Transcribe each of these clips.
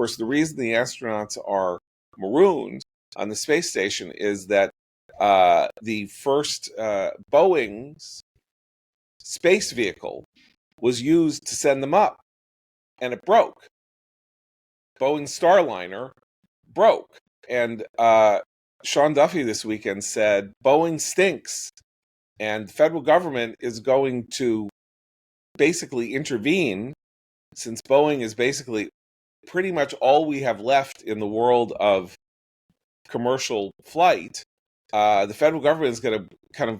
course, the reason the astronauts are marooned on the space station is that the first Boeing's space vehicle was used to send them up, and it broke. Boeing's Starliner broke. And Sean Duffy this weekend said, Boeing stinks, and the federal government is going to basically intervene, since Boeing is basically pretty much all we have left in the world of commercial flight. The federal government is going to kind of,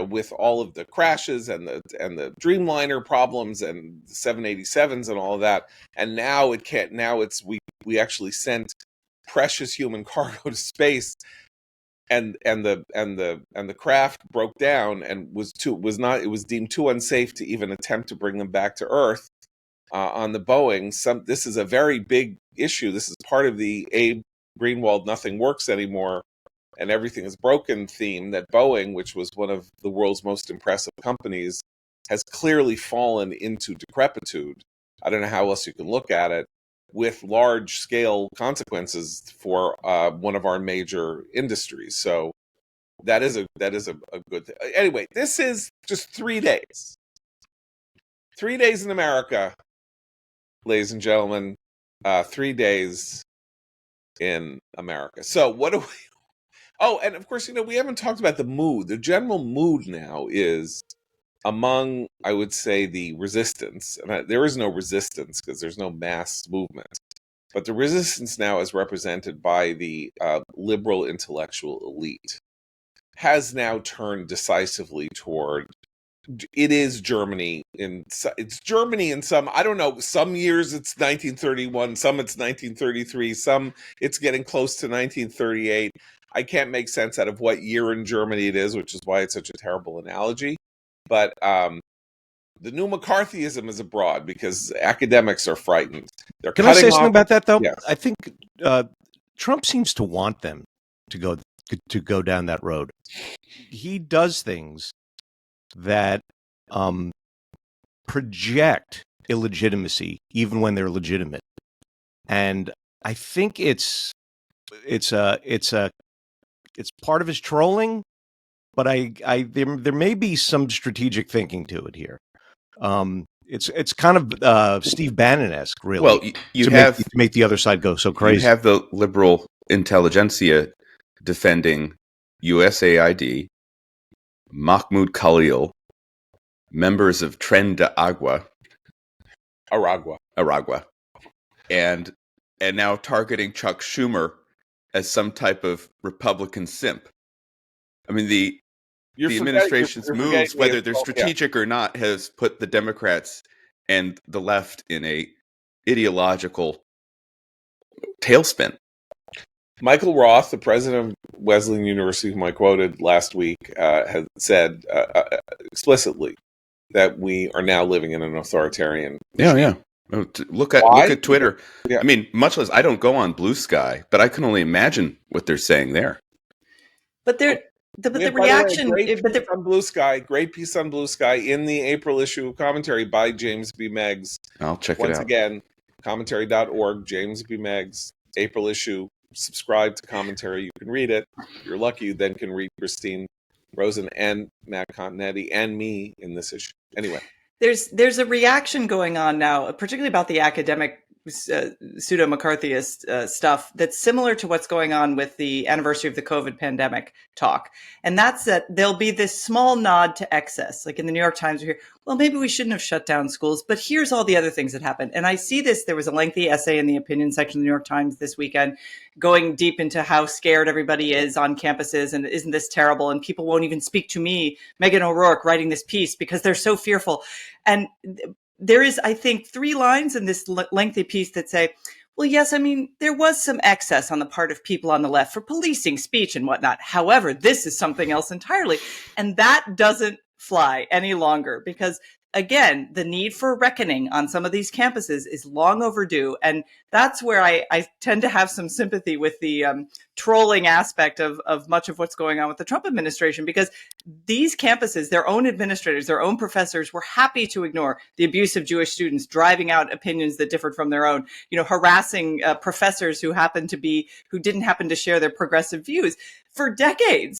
with all of the crashes and the Dreamliner problems and the 787s and all of that, and now it can't. Now we actually sent precious human cargo to space, and the craft broke down and it was deemed too unsafe to even attempt to bring them back to Earth on the Boeing. This is a very big issue. This is part of the Abe Greenwald "nothing works anymore and everything is broken" theme, that Boeing, which was one of the world's most impressive companies, has clearly fallen into decrepitude. I don't know how else you can look at it, with large-scale consequences for one of our major industries. So that is a good thing. Anyway, this is just 3 days. 3 days in America, ladies and gentlemen. 3 days in America. So what do we... Oh, and of course, we haven't talked about the mood. The general mood now is among, I would say, the resistance. And there is no resistance because there's no mass movement. But the resistance now is represented by the liberal intellectual elite, has now turned decisively toward... It is Germany. It's Germany in some, I don't know, some years it's 1931, some it's 1933, some it's getting close to 1938. I can't make sense out of what year in Germany it is, which is why it's such a terrible analogy. But the new McCarthyism is abroad because academics are frightened. Can I say something about that, though? Yes. I think Trump seems to want them to go down that road. He does things that project illegitimacy, even when they're legitimate, and I think it's part of his trolling, but there may be some strategic thinking to it here. It's kind of Steve Bannon-esque, really. Well, to make the other side go so crazy. You have the liberal intelligentsia defending USAID, Mahmoud Khalil, members of Tren de Aragua, and now targeting Chuck Schumer as some type of Republican simp. I mean, the administration's moves, whether they're strategic or not, has put the Democrats and the left in a ideological tailspin. Michael Roth, the president of Wesleyan University, whom I quoted last week, has said explicitly that we are now living in an authoritarian regime. Yeah. Look at Twitter. Yeah. I mean, much less, I don't go on Blue Sky, but I can only imagine what they're saying there. But the reaction on Blue Sky, great piece on Blue Sky in the April issue of Commentary by James B. Meggs. I'll check it out. Once again, commentary.org, James B. Meggs, April issue. Subscribe to Commentary. You can read it. If you're lucky, you then can read Christine Rosen and Matt Continetti and me in this issue. Anyway. There's a reaction going on now, particularly about the academic pseudo-McCarthyist stuff that's similar to what's going on with the anniversary of the COVID pandemic talk. And that's that there'll be this small nod to excess. Like in the New York Times, we hear, well, maybe we shouldn't have shut down schools, but here's all the other things that happened. And I see this, there was a lengthy essay in the opinion section of the New York Times this weekend, going deep into how scared everybody is on campuses and isn't this terrible? And people won't even speak to me, Megan O'Rourke, writing this piece because they're so fearful. And there is, I think, 3 lines in this lengthy piece that say, well, yes, I mean, there was some excess on the part of people on the left for policing speech and whatnot. However, this is something else entirely. And that doesn't fly any longer because again, the need for reckoning on some of these campuses is long overdue. And that's where I tend to have some sympathy with the trolling aspect of much of what's going on with the Trump administration, because these campuses, their own administrators, their own professors were happy to ignore the abuse of Jewish students, driving out opinions that differed from their own, harassing professors who didn't happen to share their progressive views for decades.